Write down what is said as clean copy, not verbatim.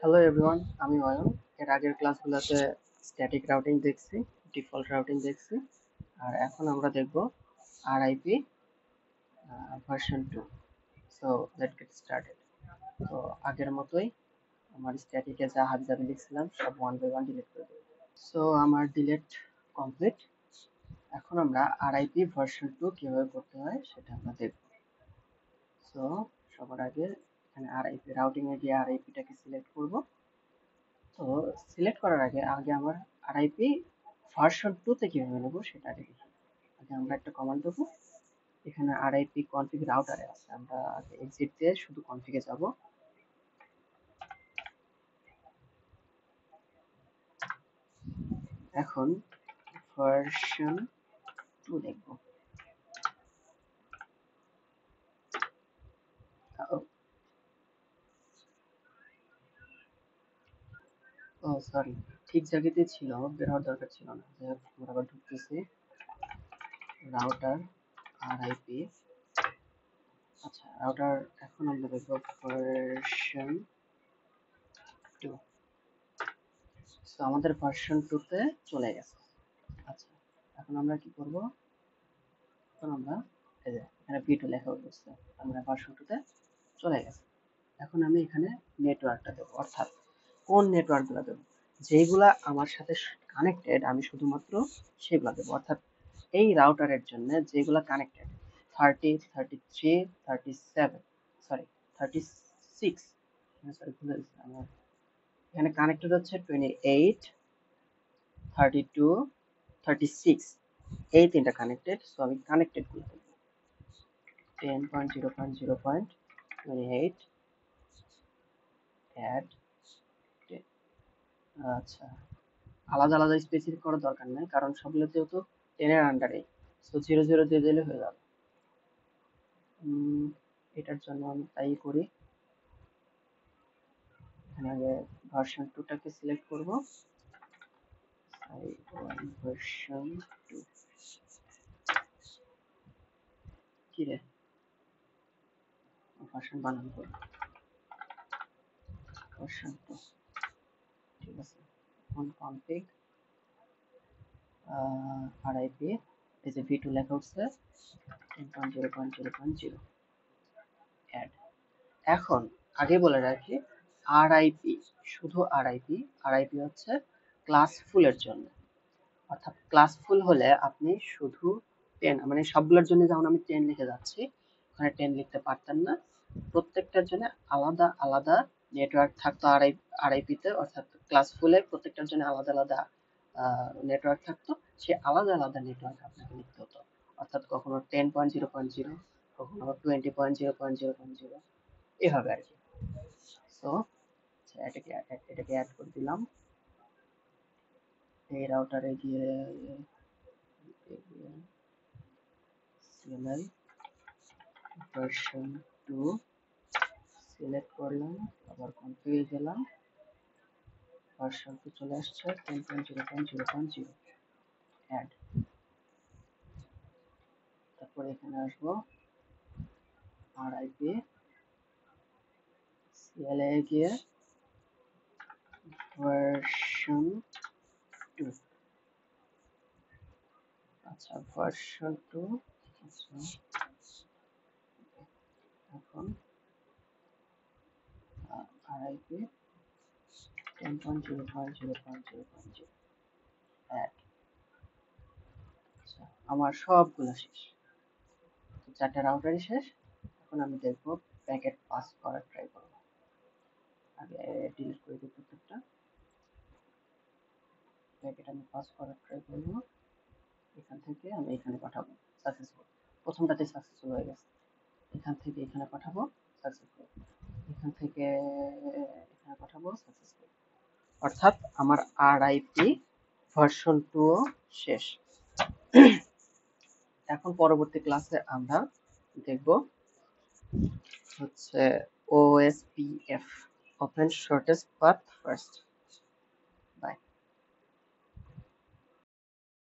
Hello everyone, আমি অয়ন। এর আগের ক্লাসগুলোতে স্ট্যাটিক রাউটিং দেখছি, ডিফল্ট রাউটিং দেখছি, আর এখন আমরা দেখব RIP version 2। So late get started. তো আগের মতোই আমার স্ট্যাটিকে যা হাবিজাবি লিখছিলাম সব ওয়ান বাই ওয়ান ডিলিট করে দেবো। সো আমার ডিলিট কমপ্লিট। এখন আমরা আরআইপি ভার্সন 2 কিভাবে করতে হয় সেটা আমরা দেখব। সো সবার আগে এখানে আরআইপি রাউটিং এ গিয়ে আরআইপিটাকে সিলেক্ট করব। তো সিলেক্ট করার আগে আমার আরআইপি ভার্সন 2 তে কিভাবে নেব সেটা আগে দেখি। আগে আমরা একটা কমান্ড দেবো। এখানে আরআইপি কনফিগ রাউটারে আছে, আমরা আগে এক্সিট দিয়ে শুধু কনফিগে যাব। এখন ভার্সন 2 লিখব। ও সরি, ঠিক জায়গাতে ছিল, বের হওয়ার দরকার ছিল না। যাই হোক, আমরা আবার ঢুকতেছি। রাউটার আরআইপি, আচ্ছা রাউটার, এখন আমরা দেখব ভার্সন 2। তো আমাদের ভার্সন 2 তে চলে গেছে। আচ্ছা, এখন আমরা কি করব? এখন আমরা এই যে এখানে V2 লেখা উঠছে, আমরা ভার্সন 2 তে চলে গেছে। এখন আমি এখানে নেটওয়ার্কটা দেবো, অর্থাৎ কোন নেটওয়ার্কগুলো দেবো, যেইগুলা আমার সাথে কানেক্টেড আমি শুধুমাত্র সেগুলো দেবো। অর্থাৎ এই রাউটারের জন্য যেগুলা কানেক্টেড 30, 33, 37, সরি 36, সরি ভুলে গেছি আমার। এখানে কানেক্টেড হচ্ছে 28, 32, 36, এই তিনটা কানেক্টেড। সো আমি কানেক্টেড গুলো দেবো। 10.0.0.28 add 10। আচ্ছা, আলাদা আলাদা স্পেসিফিক করার দরকার নেই, কারণ সবগুলোতেও তো 10 এর আন্ডারে। সো 00 দিয়ে দিলে হয়ে যাবে। এটার জন্য আমি তাই করি। এখানে আগে ভার্সন 2 টাকে সিলেক্ট করব। ভার্সন 2 কি রে, ভার্সন বানান করব, ভার্সন 2, ঠিক আছে। এখন কনফিগ আরআইপি, এই যে V2 লেখা উঠছে 10.0.0.0 অ্যাড। এখন আগে বলে রাখি, আরআইপি শুধু আরআইপি, আরআইপি হচ্ছে ক্লাস ফুলের জন্য। অর্থাৎ ক্লাস ফুল হলে আপনি শুধু 10, মানে সবগুলোর জন্য যেমন আমি 10 লিখে যাচ্ছি, ওখানে 10 লিখতে পারতেন না। প্রত্যেকটার জন্য আলাদা আলাদা নেটওয়ার্ক থাকতো আরআইপিতে, অর্থাৎ ক্লাস ফুলের প্রত্যেকটার জন্য আলাদা আলাদা নেটওয়ার্ক থাকতো। সে আলাদা আলাদা নেটওয়ার্ক আপনাকে লিখতে হতো। অর্থাৎ কখনো 10.0.0, কখনো 20.0.0.0, এভাবে আর কি। সো এটাকে অ্যাড করে দিলাম। এই রাউটারে গিয়ে CLI ভার্সন 2 সিলেক্ট করলাম, আবার কনফিগে গেলাম, ভার্সন 2 চলে আসছে 10.0.0.0 অ্যাড। তারপর এখানে আসবো আরআইপি, CLI এ গিয়ে ভার্সন 2, আচ্ছা ভার্সন 2, আচ্ছা এখন আরআইপি 10.0.0.0.0 অ্যাড। আচ্ছা, আমার সবগুলো শেষ, চারটা রাউটারই শেষ। এখন আমি দেখবো প্যাকেট পাস করার ট্রাই করব। আগে ডিলিট করে দিই প্রত্যেকটা প্যাকেট, আমি পাস করার ট্রাই করব। এখান থেকে আমি এখানে পাঠাবো, সাকসেসফুল। প্রথমটাতে সাকসেসফুল হয়ে গেছে। এখান থেকে এখানে পাঠাবো, সাকসেসফুল। এখান থেকে এখানে পাঠাবো, সাকসেসফুল। অর্থাৎ আমার আরআইপি ভার্সন 2 শেষ। এখন পরবর্তী ক্লাসে আমরা দেখব হচ্ছে OSPF, open shortest path first.